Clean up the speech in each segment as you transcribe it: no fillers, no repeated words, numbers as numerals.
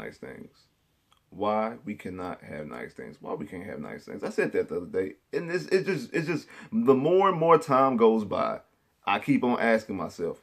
nice things. Why we cannot have nice things. Why we can't have nice things. I said that the other day. And it's just the more and more time goes by, I keep on asking myself,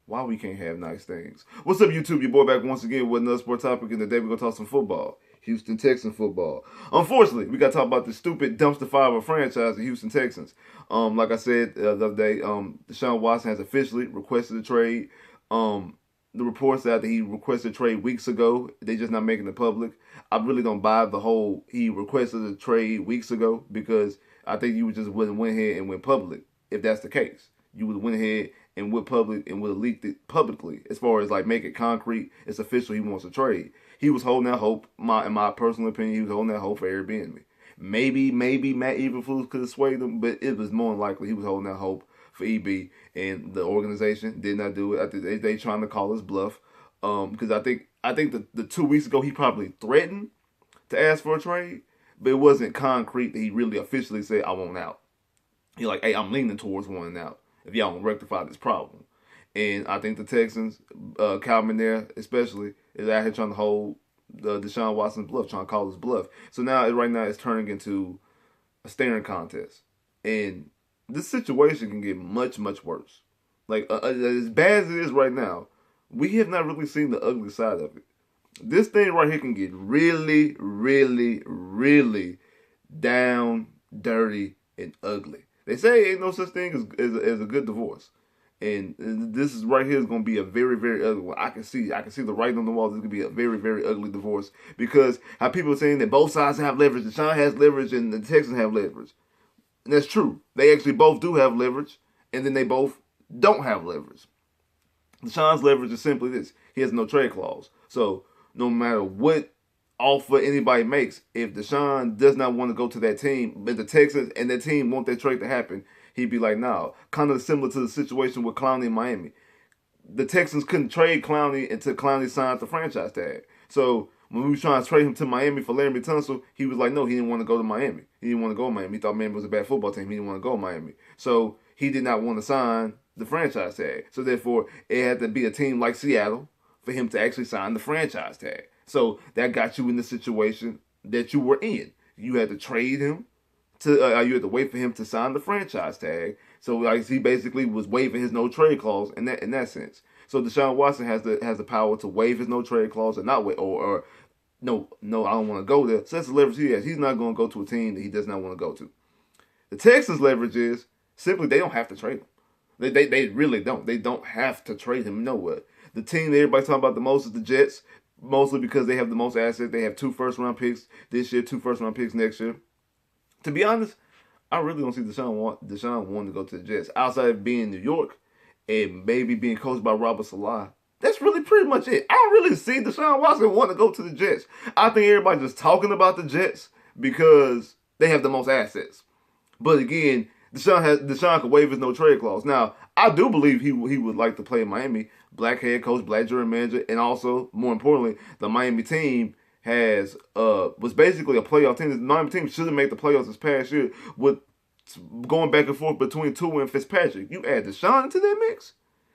why we can't have nice things. What's up, YouTube? Your boy back once again with another sport topic, and today we're gonna talk some football. Houston Texans football. Unfortunately, we gotta talk about the stupid dumpster fire of a franchise, the Houston Texans. Like I said the other day, Deshaun Watson has officially requested a trade. The reports out that he requested a trade weeks ago. They just not making it public. I really don't buy the whole he requested a trade weeks ago, because I think you would just wouldn't went ahead and went public if that's the case. You would have went ahead and went public and would have leaked it publicly, as far as like make it concrete. It's official. He wants a trade. He was holding that hope. In my personal opinion, he was holding that hope for Airbnb. Maybe Matt Eberflus could have swayed him, but it was more than likely he was holding that hope for EB, and the organization did not do it. I think they trying to call his bluff. Because I think the 2 weeks ago he probably threatened to ask for a trade, but it wasn't concrete that he really officially said, I want out. He's like, hey, I'm leaning towards wanting out if y'all don't rectify this problem. And I think the Texans, Calvin there especially, is out here trying to hold Deshaun Watson's bluff, trying to call his bluff. So right now it's turning into a staring contest. And this situation can get much, much worse. Like, as bad as it is right now, we have not really seen the ugly side of it. This thing right here can get really, really, really down, dirty, and ugly. They say ain't no such thing as a good divorce. And this is right here is going to be a very, very ugly one. I can see the writing on the wall. This is going to be a very, very ugly divorce, because how people are saying that both sides have leverage. Deshaun has leverage and the Texans have leverage. And that's true. They actually both do have leverage, and then they both don't have leverage. Deshaun's leverage is simply this. He has no trade clause. So no matter what offer anybody makes, if Deshaun does not want to go to that team, but the Texans and that team want that trade to happen, he'd be like, nah. Kind of similar to the situation with Clowney in Miami. The Texans couldn't trade Clowney until Clowney signed the franchise tag. So when we were trying to trade him to Miami for Larry Tunsil, he was like, no, he didn't want to go to Miami. He didn't want to go to Miami. He thought Miami was a bad football team. He didn't want to go to Miami. So he did not want to sign the franchise tag. So therefore, it had to be a team like Seattle for him to actually sign the franchise tag. So that got you in the situation that you were in. You had to trade him to, you had to wait for him to sign the franchise tag. So like he basically was waiving his no trade clause in that sense. So Deshaun Watson has the power to waive his no trade clause or not wait or no, I don't want to go there. So that's the leverage he has. He's not going to go to a team that he does not want to go to. The Texans' leverage is simply they don't have to trade him. They really don't. They don't have to trade him nowhere. The team that everybody's talking about the most is the Jets, mostly because they have the most assets. They have 2 first-round picks this year, 2 first-round picks next year. To be honest, I really don't see Deshaun wanting to go to the Jets. Outside of being in New York and maybe being coached by Robert Saleh, that's really pretty much it. I don't really see Deshaun Watson wanting to go to the Jets. I think everybody's just talking about the Jets because they have the most assets. But again, Deshaun could waive his no trade clause. Now, I do believe he would like to play in Miami. Black head coach, black general manager, and also, more importantly, the Miami team was basically a playoff team. The Miami team should have made the playoffs this past year with going back and forth between Tua and Fitzpatrick. You add Deshaun into that mix.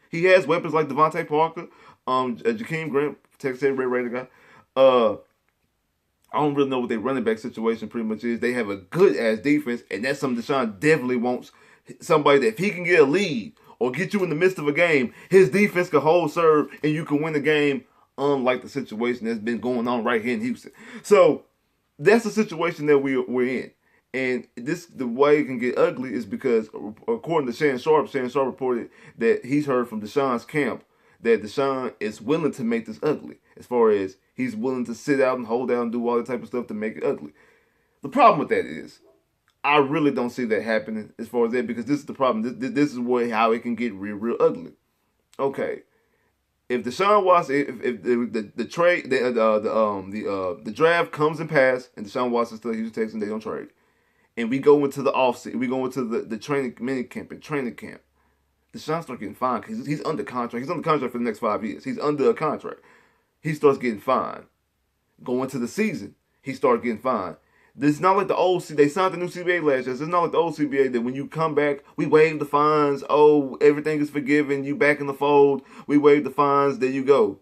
He has weapons like Devontae Parker, Jakeem Grant, Texas Red Raider guy. I don't really know what their running back situation pretty much is. They have a good-ass defense, and that's something Deshaun definitely wants. Somebody that if he can get a lead or get you in the midst of a game, his defense can hold serve, and you can win the game, unlike the situation that's been going on right here in Houston. So that's the situation that we're in. And the way it can get ugly is because, according to Shannon Sharpe reported that he's heard from Deshaun's camp that Deshaun is willing to make this ugly, as far as he's willing to sit out and hold out and do all that type of stuff to make it ugly. The problem with that is, I really don't see that happening as far as that, because this is the problem. This is how it can get real, real ugly. Okay, if Deshaun Watson, if the trade, the draft comes and pass, and Deshaun Watson still Houston Texans, they don't trade, and we go into the offseason, we go into the training camp, Deshaun starts getting fined because he's under contract. He's under contract for the next 5 years. He's under a contract. He starts getting fined. Going to the season, he starts getting fined. This is not like the old they signed the new CBA last year. It's not like the old CBA that when you come back, we waive the fines. Oh, everything is forgiven. You back in the fold. We waive the fines. There you go.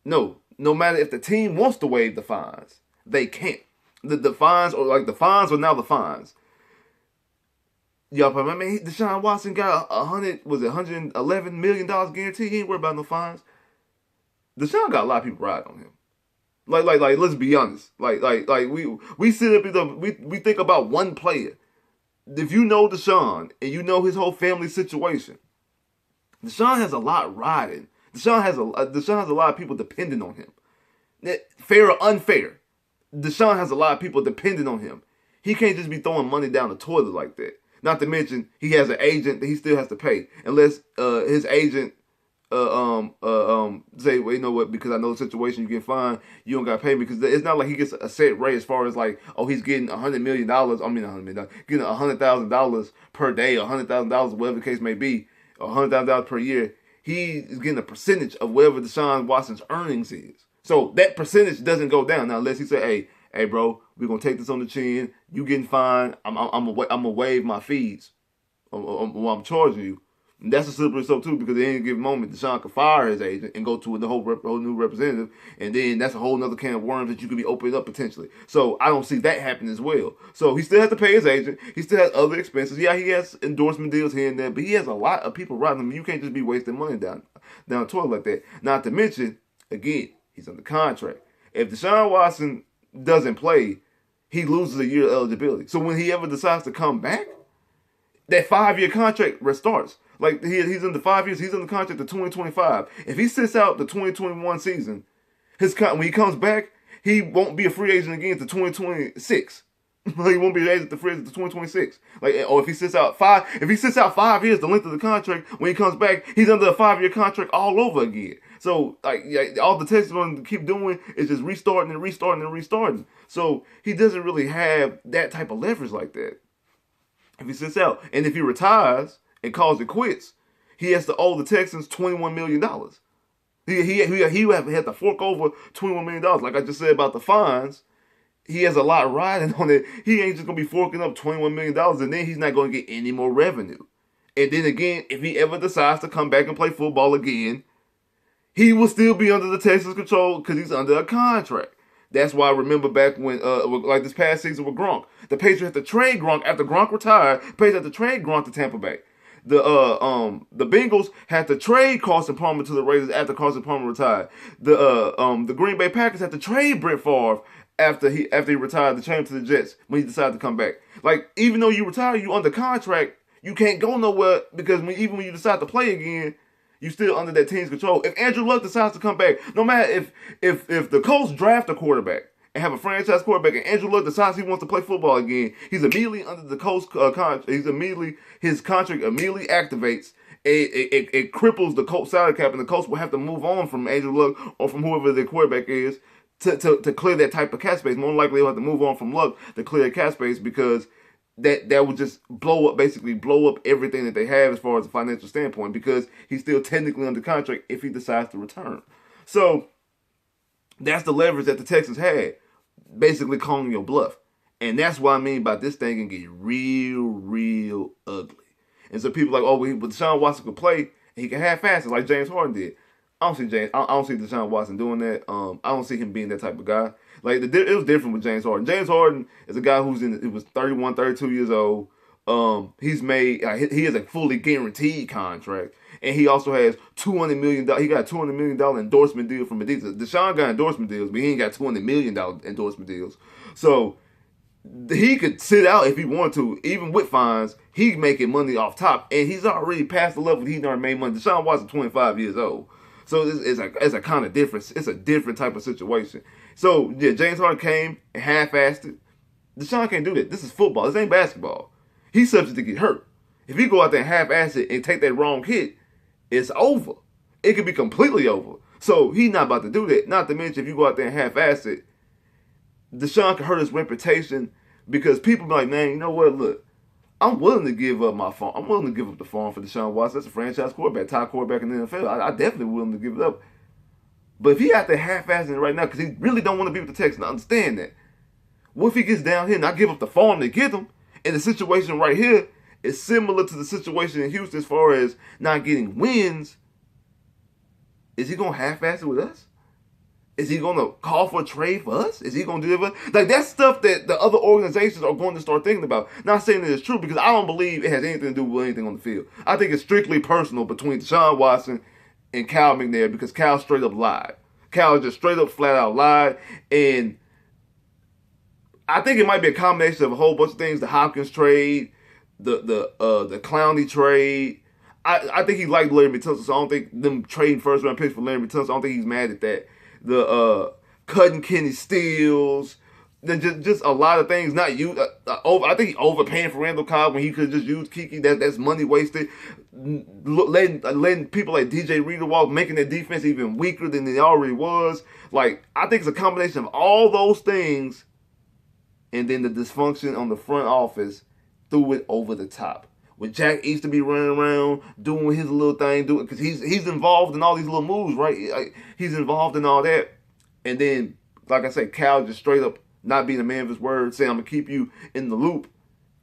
No, No matter if the team wants to waive the fines, they can't. The fines are now the fines. Y'all, I mean, Deshaun Watson got $111 million guarantee. He ain't worried about no fines. Deshaun got a lot of people riding on him. Like, let's be honest. We sit up and we think about one player. If you know Deshaun and you know his whole family situation, Deshaun has a lot riding. Deshaun has a lot of people depending on him. Fair or unfair, Deshaun has a lot of people depending on him. He can't just be throwing money down the toilet like that. Not to mention, he has an agent that he still has to pay, unless his agent say, well, you know what? Because I know the situation, you get fined, you don't got to pay me. Because it's not like he gets a set rate as far as like, oh, he's getting $100 million. I mean, $100 million, getting $100,000 per day, $100,000, whatever the case may be, $100,000 per year. He is getting a percentage of whatever Deshaun Watson's earnings is. So that percentage doesn't go down now, unless he say, hey, bro, we're gonna take this on the chin. You getting fined? I'm gonna waive my fees while I'm charging you. And that's a slippery slope too, because at any given moment, Deshaun could fire his agent and go to the whole new representative, and then that's a whole other can of worms that you could be opening up potentially. So I don't see that happening as well. So he still has to pay his agent. He still has other expenses. Yeah, he has endorsement deals here and there, but he has a lot of people riding him. You can't just be wasting money down the toilet like that. Not to mention, again, he's under contract. If Deshaun Watson doesn't play, he loses a year of eligibility. So when he ever decides to come back, that 5-year contract restarts. Like, he's under 5 years. He's under contract to 2025. If he sits out the 2021 season, when he comes back, he won't be a free agent again to 2026. He won't be a free agent to 2026. Or if he sits out 5 years, the length of the contract, when he comes back, he's under a 5-year contract all over again. So, all the Texans are going to keep doing is just restarting and restarting and restarting. So he doesn't really have that type of leverage like that if he sits out. And if he retires and calls it quits, he has to owe the Texans $21 million. He would have to fork over $21 million. Like I just said about the fines, he has a lot riding on it. He ain't just going to be forking up $21 million, and then he's not going to get any more revenue. And then again, if he ever decides to come back and play football again, he will still be under the Texans' control because he's under a contract. That's why I remember back when, like this past season with Gronk, the Patriots had to trade Gronk after Gronk retired. The Patriots had to trade Gronk to Tampa Bay. The Bengals had to trade Carson Palmer to the Raiders after Carson Palmer retired. The Green Bay Packers had to trade Brett Favre after he retired to trade him to the Jets when he decided to come back. Like, even though you retire, you under contract, you can't go nowhere because even when you decide to play again, you still under that team's control. If Andrew Luck decides to come back, no matter if the Colts draft a quarterback and have a franchise quarterback, and Andrew Luck decides he wants to play football again, he's immediately under the Colts contract. His contract immediately activates. It cripples the Colts salary cap, and the Colts will have to move on from Andrew Luck or from whoever their quarterback is to clear that type of cap space. More likely, they'll have to move on from Luck to clear cap space because that would just blow up everything that they have as far as a financial standpoint, because he's still technically under contract if he decides to return. So that's the leverage that the Texans had, basically calling your bluff. And that's what I mean by this thing can get real ugly. And so people are like, but Deshaun Watson could play and he can half-ass it like James Harden did. I don't see Deshaun Watson doing that. I don't see him being that type of guy. Like, it was different with James Harden. James Harden is a guy he was 31, 32 years old. He has a fully guaranteed contract, and he also has $200 million. He got a $200 million endorsement deal from Adidas. Deshaun got endorsement deals, but he ain't got $200 million endorsement deals. So he could sit out if he wanted to, even with fines. He's making money off top, and he's already past the level he's already made money. Deshaun Watson, 25 years old. So it's a kind of difference. It's a different type of situation. So yeah, James Harden came and half-assed it. Deshaun can't do that. This is football. This ain't basketball. He's subject to get hurt. If he go out there and half-ass it and take that wrong hit, it's over. It could be completely over. So he's not about to do that. Not to mention, if you go out there and half-ass it, Deshaun can hurt his reputation because people be like, man, you know what? Look, I'm willing to give up my farm. I'm willing to give up the farm for Deshaun Watson. That's a franchise quarterback, top quarterback in the NFL. I definitely willing to give it up. But if he out there half-assing it right now because he really don't want to be with the Texans, I understand that. What if he gets down here and I give up the farm to get him? And the situation right here is similar to the situation in Houston as far as not getting wins. Is he going to half-ass it with us? Is he going to call for a trade for us? Is he going to do it? Like, that's stuff that the other organizations are going to start thinking about. Not saying that it's true, because I don't believe it has anything to do with anything on the field. I think it's strictly personal between Deshaun Watson and Cal McNair, because Cal straight up lied. Cal just straight up, flat out lied. And I think it might be a combination of a whole bunch of things. The Hopkins trade, the Clowney trade. I think he liked Larry Tunsil, so I don't think them trading first round picks for Larry Tunsil, I don't think he's mad at that. The cutting Kenny Stills, just a lot of things. Not you. I think he overpaying for Randall Cobb when he could just use Kiki. That's money wasted. Letting people like DJ Reader walk, making their defense even weaker than it already was. Like, I think it's a combination of all those things, and then the dysfunction on the front office threw it over the top. When Jack East to be running around doing his little thing, because he's involved in all these little moves, right? Like, he's involved in all that, and then, like I said, Cal just straight up not being a man of his word, saying I'm gonna keep you in the loop,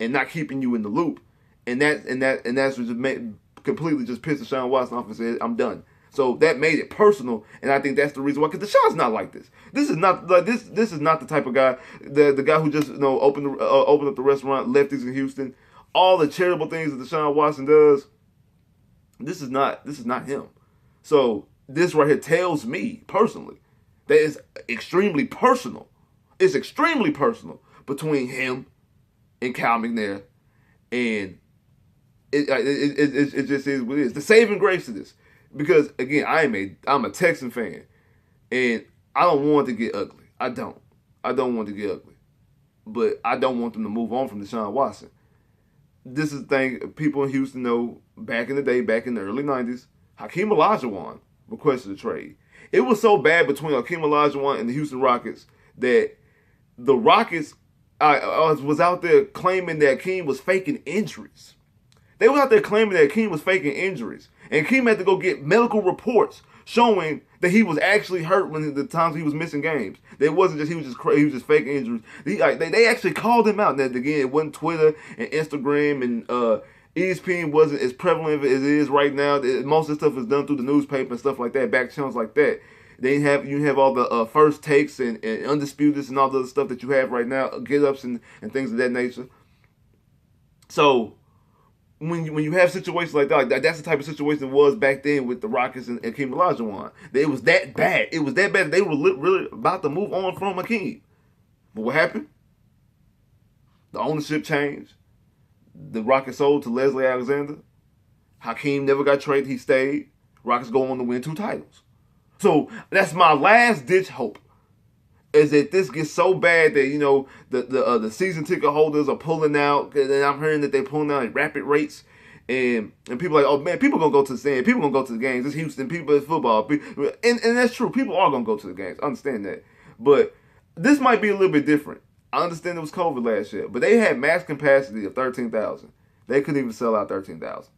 and not keeping you in the loop, and that's what just completely just pissed Deshaun Watson off and said, I'm done. So that made it personal, and I think that's the reason why. Because Deshaun's not like this. This is not like this. This is not the type of guy, the guy who just opened up the restaurant, lefties in Houston. All the charitable things that Deshaun Watson does, this is not him. So this right here tells me personally that it's extremely personal. It's extremely personal between him and Cal McNair, and it just is what it is. The saving grace of this, because again, I'm a Texan fan, and I don't want it to get ugly. I don't want it to get ugly, but I don't want them to move on from Deshaun Watson. This is the thing people in Houston know. Back in the day, back in the early 90s, Hakeem Olajuwon requested a trade. It was so bad between Hakeem Olajuwon and the Houston Rockets that the Rockets was out there claiming that Hakeem was faking injuries. They were out there claiming that Hakeem was faking injuries. And Hakeem had to go get medical reports showing that he was actually hurt when the times he was missing games. It wasn't just he was just faking injuries. They actually called him out. And again, it wasn't Twitter and Instagram, and ESPN wasn't as prevalent as it is right now. Most of the stuff is done through the newspaper and stuff like that, back channels like that. You have all the first takes and undisputeds and all the other stuff that you have right now, get ups and things of that nature. So when you have situations like that, that's the type of situation it was back then with the Rockets and Hakeem Olajuwon. It was that bad. It was that bad that they were really about to move on from Hakeem. But what happened? The ownership changed. The Rockets sold to Leslie Alexander. Hakeem never got traded. He stayed. Rockets go on to win 2 titles. So that's my last ditch hope, is that this gets so bad that the season ticket holders are pulling out, and I'm hearing that they're pulling out at rapid rates, and people are like, oh man, people gonna go to the stand, people gonna go to the games. It's Houston, people, it's football, and that's true. People are gonna go to the games. I understand that, but this might be a little bit different. I understand it was COVID last year, but they had max capacity of 13,000. They couldn't even sell out 13,000.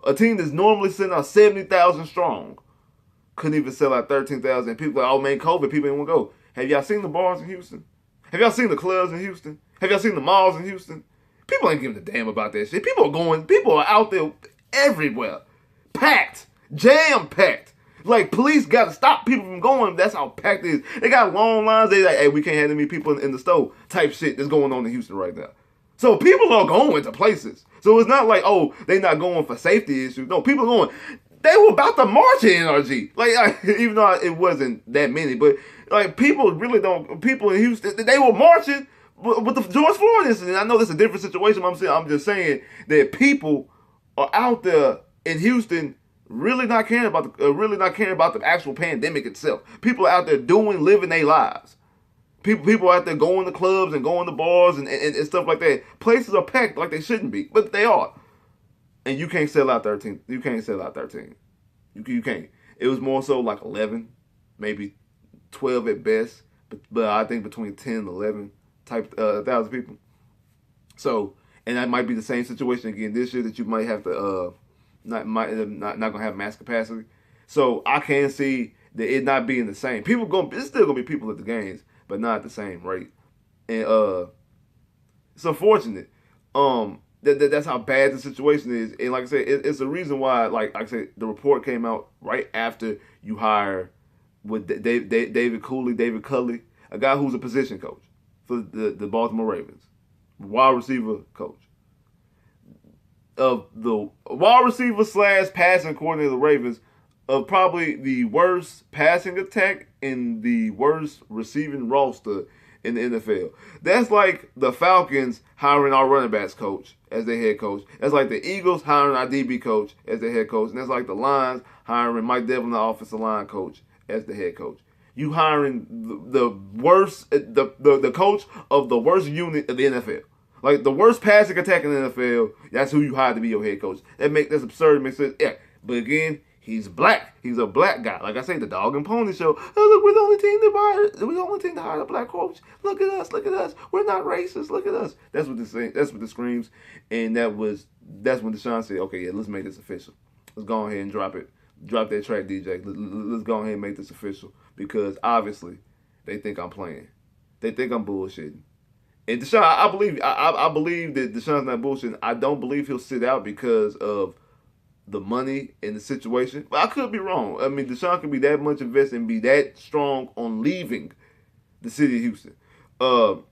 A team that's normally sitting out 70,000 strong couldn't even sell out 13,000. People are like, oh man, COVID, people ain't want to go. Have y'all seen the bars in Houston? Have y'all seen the clubs in Houston? Have y'all seen the malls in Houston? People ain't giving a damn about that shit. People are out there everywhere. Packed. Jam-packed. Like, police got to stop people from going. That's how packed it is. They got long lines. They like, hey, we can't have that many people in the store type shit that's going on in Houston right now. So people are going to places. So it's not like, oh, they not going for safety issues. No, people are going. They were about to march in NRG. Like, even though it wasn't that many, but like people in Houston, they were marching with the George Floyd incident. I know that's a different situation. But I'm just saying that people are out there in Houston really not caring about the actual pandemic itself. People are out there living their lives. People are out there going to clubs and going to bars and stuff like that. Places are packed like they shouldn't be, but they are. And you can't sell out 13. You can't sell out 13. You can't. It was more so like 11, maybe 12 at best. But I think between 10 and 11 thousand people. So, and that might be the same situation again this year, that you might have to not gonna have mass capacity. So I can see that it not being the same. It's still gonna be people at the games, but not at the same rate. And it's unfortunate. That's how bad the situation is. And like I said, it's a reason why, like I said, the report came out right after you hire with David Cooley, David Culley, a guy who's a position coach for the Baltimore Ravens, wide receiver coach of the wide receiver slash passing coordinator of the Ravens, of probably the worst passing attack and the worst receiving roster in the NFL. That's like the Falcons hiring our running backs coach as their head coach. That's like the Eagles hiring our DB coach as their head coach. And that's like the Lions hiring Mike Devlin, the offensive line coach, as the head coach. You hiring the worst, the coach of the worst unit of the NFL. Like the worst passing attack in the NFL, that's who you hire to be your head coach. That's absurd. It makes sense. Yeah. But again, he's black. He's a black guy. Like I say, the Dog and Pony Show. Oh, look, we're the only team to hire a black coach. Look at us. Look at us. We're not racist. Look at us. That's what this screams. And that's when Deshaun said, okay, yeah, let's make this official. Let's go ahead and drop it. Drop that track, DJ. Let's go ahead and make this official. Because obviously, they think I'm playing. They think I'm bullshitting. And Deshaun, I believe that Deshaun's not bullshitting. I don't believe he'll sit out because of the money and the situation. But I could be wrong. I mean, Deshaun can be that much invested and be that strong on leaving the city of Houston. Like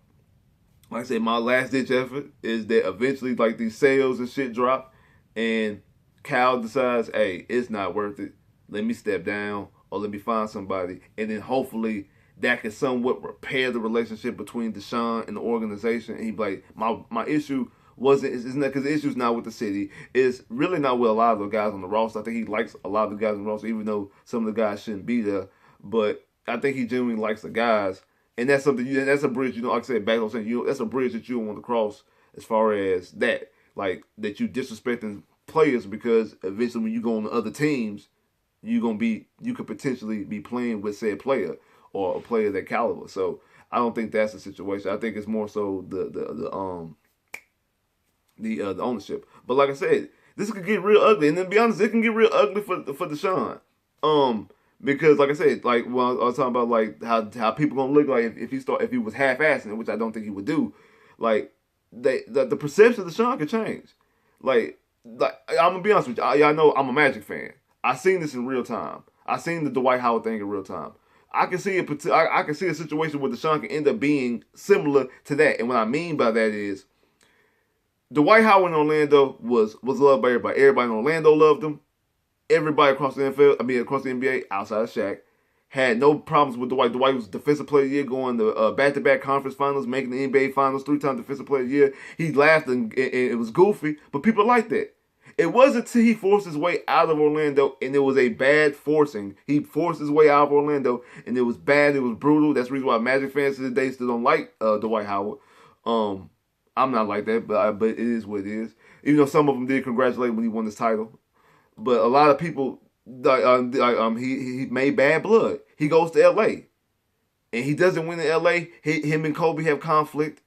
I said, my last ditch effort is that eventually, like, these sales and shit drop, and Cal decides, hey, it's not worth it. Let me step down, or let me find somebody, and then hopefully that can somewhat repair the relationship between Deshaun and the organization. And he'd be like, my issue wasn't, it's not, because the issue's not with the city. It's really not with a lot of the guys on the roster. I think he likes a lot of the guys on the roster, even though some of the guys shouldn't be there. But I think he genuinely likes the guys. And that's something, that's a bridge, like I said, back I was saying, that's a bridge that you don't want to cross as far as that. Like, that you disrespecting players, because eventually when you go on the other teams, you could potentially be playing with said player or a player that caliber. So I don't think that's the situation. I think it's more so the ownership. But like I said, this could get real ugly. And then to be honest, it can get real ugly for Deshaun. Because like I said, like when I was talking about like how people gonna look like if he was half-assing it, which I don't think he would do. Like the perception of Deshaun could change. Like I'm gonna be honest with you. Y'all know I'm a Magic fan. I seen this in real time. I seen the Dwight Howard thing in real time. I can see a situation where Deshaun can end up being similar to that. And what I mean by that is, Dwight Howard in Orlando was loved by everybody. Everybody in Orlando loved him. Everybody across the NBA, outside of Shaq, had no problems with Dwight. Dwight was Defensive Player of the Year, going to back-to-back conference finals, making the NBA Finals, 3-time Defensive Player of the Year. He laughed and it was goofy, but people liked that. It wasn't until he forced his way out of Orlando, and it was a bad forcing. He forced his way out of Orlando, and it was bad. It was brutal. That's the reason why Magic fans to this day still don't like Dwight Howard. I'm not like that, but it is what it is. Even though some of them did congratulate when he won this title, but a lot of people, he made bad blood. He goes to L.A. and he doesn't win in L.A. Him and Kobe have conflict.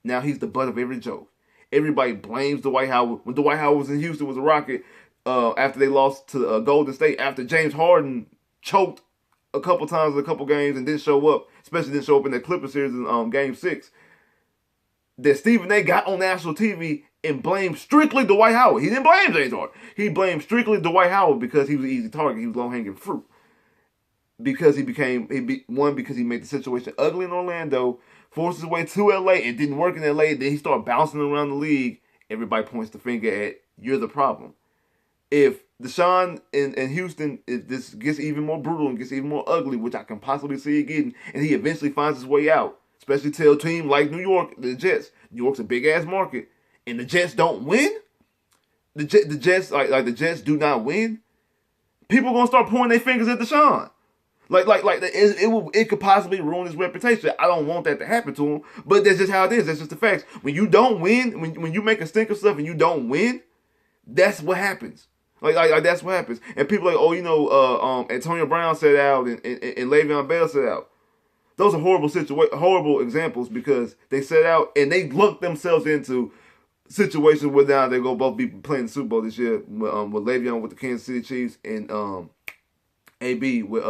Now he's the butt of every joke. Everybody blames Dwight Howard. When Dwight Howard was in Houston, was a Rocket, after they lost to Golden State, after James Harden choked a couple times in a couple games and didn't show up, especially didn't show up in the Clippers series in Game 6, that Stephen A. got on national TV and blamed strictly Dwight Howard. He didn't blame James Harden. He blamed strictly Dwight Howard because he was an easy target. He was low-hanging fruit. Because because he made the situation ugly in Orlando, forced his way to L.A. and didn't work in L.A. Then he started bouncing around the league. Everybody points the finger at, you're the problem. If Deshaun in Houston, if this gets even more brutal and gets even more ugly, which I can possibly see it getting, and he eventually finds his way out, especially to a team like New York, the Jets. New York's a big-ass market, and the Jets don't win? The Jets, like the Jets do not win? People are going to start pointing their fingers at Deshaun. It could possibly ruin his reputation. I don't want that to happen to him, but that's just how it is. That's just the facts. When you don't win, when you make a stink of stuff and you don't win, that's what happens. Like that's what happens. And people are like, Antonio Brown sat out and Le'Veon Bell sat out. Those are horrible examples, because they set out and they lucked themselves into situations where now they're going to both be playing the Super Bowl this year, with Le'Veon with the Kansas City Chiefs and AB with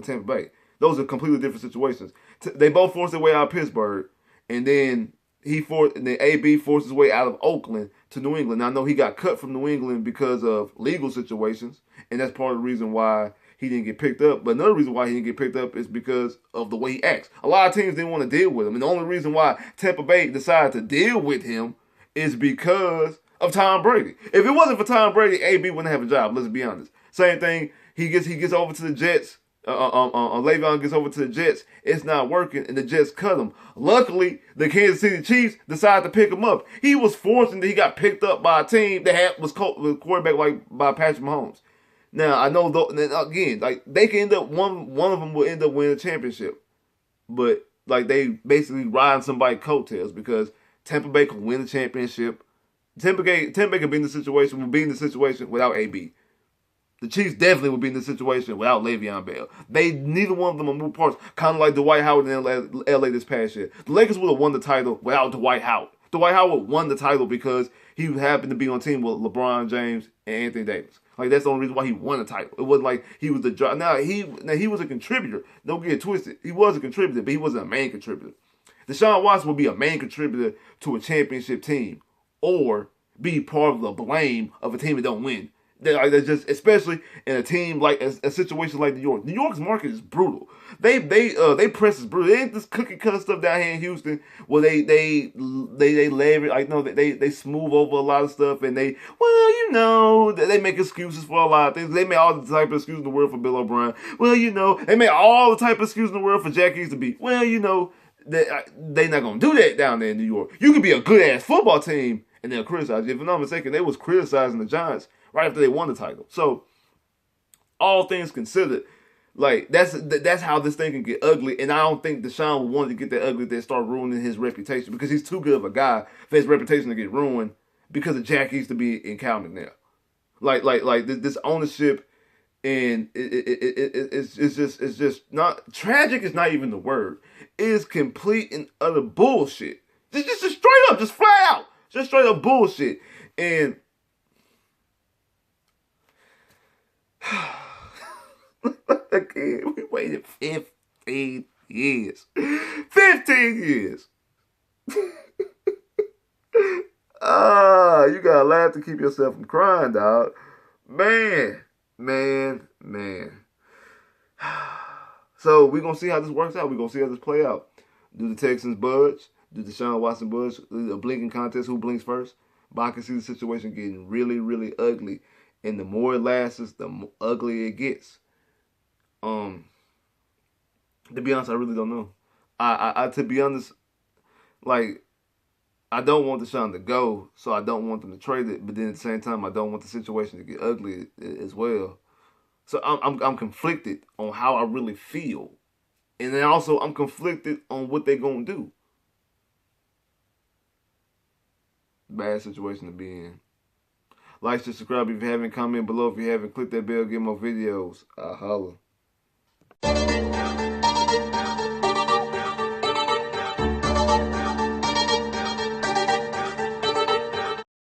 Tampa Bay. Those are completely different situations. They both forced their way out of Pittsburgh, and then AB forced his way out of Oakland to New England. Now, I know he got cut from New England because of legal situations, and that's part of the reason why he didn't get picked up. But another reason why he didn't get picked up is because of the way he acts. A lot of teams didn't want to deal with him. And the only reason why Tampa Bay decided to deal with him is because of Tom Brady. If it wasn't for Tom Brady, AB wouldn't have a job. Let's be honest. Same thing. He gets over to the Jets. Le'Veon gets over to the Jets. It's not working, and the Jets cut him. Luckily, the Kansas City Chiefs decided to pick him up. He was fortunate that he got picked up by a team that was quarterback like by Patrick Mahomes. Now I know though, again, like they can end up one of them will end up winning a championship, but like they basically riding somebody's coattails because Tampa Bay can win the championship. Tampa Bay could be in the situation, will be in the situation without AB. The Chiefs definitely would be in this situation without Le'Veon Bell. Neither one of them are moving parts, kind of like Dwight Howard in LA this past year. The Lakers would have won the title without Dwight Howard. Dwight Howard won the title because he happened to be on a team with LeBron James and Anthony Davis. Like that's the only reason why he won the title. It wasn't like he was the drive. Now he was a contributor. Don't get it twisted. He was a contributor, but he wasn't a main contributor. Deshaun Watson would be a main contributor to a championship team, or be part of the blame of a team that don't win. They're just, especially in a team like a situation like New York. New York's market is brutal. They press is brutal. They ain't this cookie cutter stuff down here in Houston where they leverage, like no, they smooth over a lot of stuff, and they they make excuses for a lot of things. They make all the type of excuses in the world for Bill O'Brien. They make all the type of excuses in the world for Jack Easterby. They not gonna do that down there in New York. You could be a good ass football team and they'll criticize you. If I'm not mistaken, they was criticizing the Giants right after they won the title. So, all things considered, like that's how this thing can get ugly. And I don't think Deshaun would want to get that ugly that start ruining his reputation because he's too good of a guy for his reputation to get ruined because of Jack Easterby and Cal McNair. Like this ownership, and it's just not tragic. Is not even the word. It is complete and utter bullshit. Just straight up, just flat out, just straight up bullshit. And again, we waited 15 years. 15 years. You gotta laugh to keep yourself from crying, dog. Man. So we're gonna see how this works out. We're gonna see how this play out. Do the Texans budge? Do Deshaun Watson budge? A blinking contest, who blinks first? But I can see the situation getting really, really ugly. And the more it lasts, the uglier it gets. To be honest, I really don't know. I to be honest, like, I don't want Deshaun to go, so I don't want them to trade it. But then at the same time, I don't want the situation to get ugly as well. So I'm conflicted on how I really feel, and then also I'm conflicted on what they're gonna do. Bad situation to be in. Like, subscribe if you haven't. Comment below if you haven't. Click that bell. Get more videos. Holla.